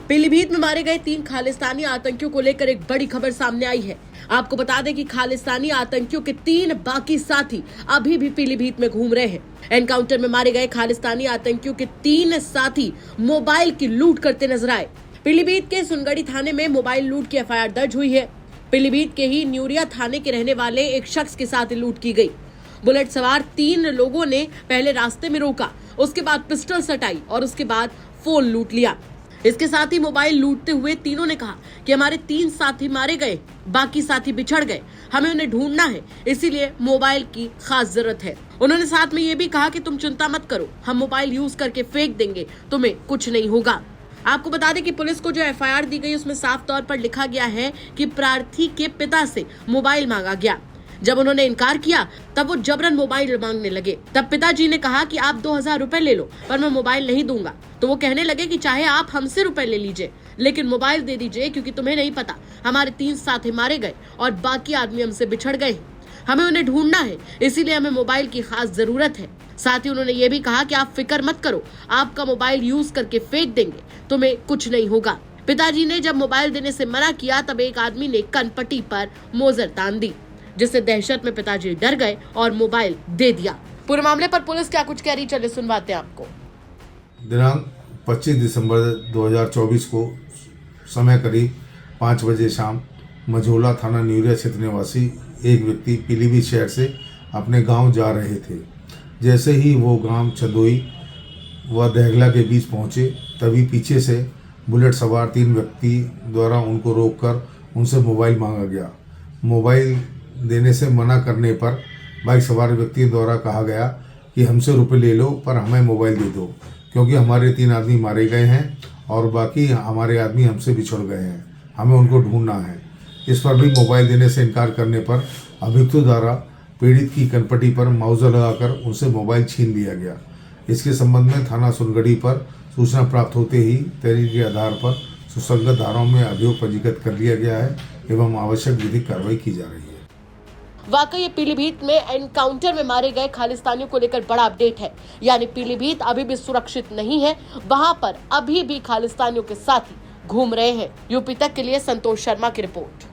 पीलीभीत में मारे गए 3 खालिस्तानी आतंकियों को लेकर एक बड़ी खबर सामने आई है। आपको बता दें कि खालिस्तानी आतंकियों के 3 बाकी साथी अभी भी पीलीभीत में घूम रहे हैं। एनकाउंटर में मारे गए खालिस्तानी आतंकियों के 3 साथी मोबाइल की लूट करते नजर आए। पीलीभीत के सुनगढ़ी थाने में मोबाइल लूट की एफआईआर दर्ज हुई है। पीलीभीत के ही न्यूरिया थाने के रहने वाले एक शख्स के साथ लूट की गई। बुलेट सवार 3 लोगों ने पहले रास्ते में रोका, उसके बाद पिस्टल सटाई और उसके बाद फोन लूट लिया। इसके साथ ही मोबाइल लूटते हुए तीनों ने कहा कि हमारे 3 साथी मारे गए, बाकी साथी बिछड़ गए, हमें उन्हें ढूंढना है, इसीलिए मोबाइल की खास जरूरत है। उन्होंने साथ में ये भी कहा कि तुम चिंता मत करो, हम मोबाइल यूज करके फेंक देंगे, तुम्हें कुछ नहीं होगा। आपको बता दें कि पुलिस को जो एफआईआर दी गई उसमें साफ तौर पर लिखा गया है कि प्रार्थी के पिता से मोबाइल मांगा गया। जब उन्होंने इनकार किया तब वो जबरन मोबाइल मांगने लगे। तब पिताजी ने कहा कि आप 2000 रुपए ले लो, पर मैं मोबाइल नहीं दूंगा। तो वो कहने लगे कि चाहे आप हमसे रुपए ले लीजिए, लेकिन मोबाइल दे दीजिए, क्योंकि तुम्हें नहीं पता हमारे 3 साथी मारे गए और बाकी आदमी हमसे बिछड़ गए, हमें उन्हें ढूंढना है, इसीलिए हमें मोबाइल की खास जरूरत है। साथ ही उन्होंने ये भी कहा कि आप फिक्र मत करो, आपका मोबाइल यूज करके फेंक देंगे, तुम्हें कुछ नहीं होगा। पिताजी ने जब मोबाइल देने से मना किया तब एक आदमी ने कनपट्टी पर मोजर तान दी, जिससे दहशत में पिताजी डर गए और मोबाइल दे दिया। पूरे मामले पर पुलिस क्या कुछ कह रही, चले सुनवाते हैं आपको। दिनांक 25 दिसंबर 2024 को समय करीब 5 बजे शाम मझोला थाना न्यूरिया क्षेत्र निवासी एक व्यक्ति पीलीभीत शहर से अपने गांव जा रहे थे। जैसे ही वो गांव चंदोई व दहगला के बीच पहुंचे, तभी पीछे से बुलेट सवार 3 व्यक्ति द्वारा उनको रोककर उनसे मोबाइल मांगा गया। मोबाइल देने से मना करने पर बाइक सवार व्यक्ति द्वारा कहा गया कि हमसे रुपए ले लो, पर हमें मोबाइल दे दो, क्योंकि हमारे 3 आदमी मारे गए हैं और बाकी हमारे आदमी हमसे बिछड़ गए हैं, हमें उनको ढूंढना है। इस पर भी मोबाइल देने से इनकार करने पर अभियुक्तों द्वारा पीड़ित की कनपट्टी पर मुआवजा लगाकर उनसे मोबाइल छीन लिया गया। इसके संबंध में थाना सुनगढ़ी पर सूचना प्राप्त होते ही तहरीर के आधार पर सुसंगत धाराओं में अभियोग पंजीकृत कर लिया गया है एवं आवश्यक विधिक कार्रवाई की जा रही है। वाकई ये पीलीभीत में एनकाउंटर में मारे गए खालिस्तानियों को लेकर बड़ा अपडेट है। यानी पीलीभीत अभी भी सुरक्षित नहीं है, वहां पर अभी भी खालिस्तानियों के साथी घूम रहे हैं। यूपी तक के लिए संतोष शर्मा की रिपोर्ट।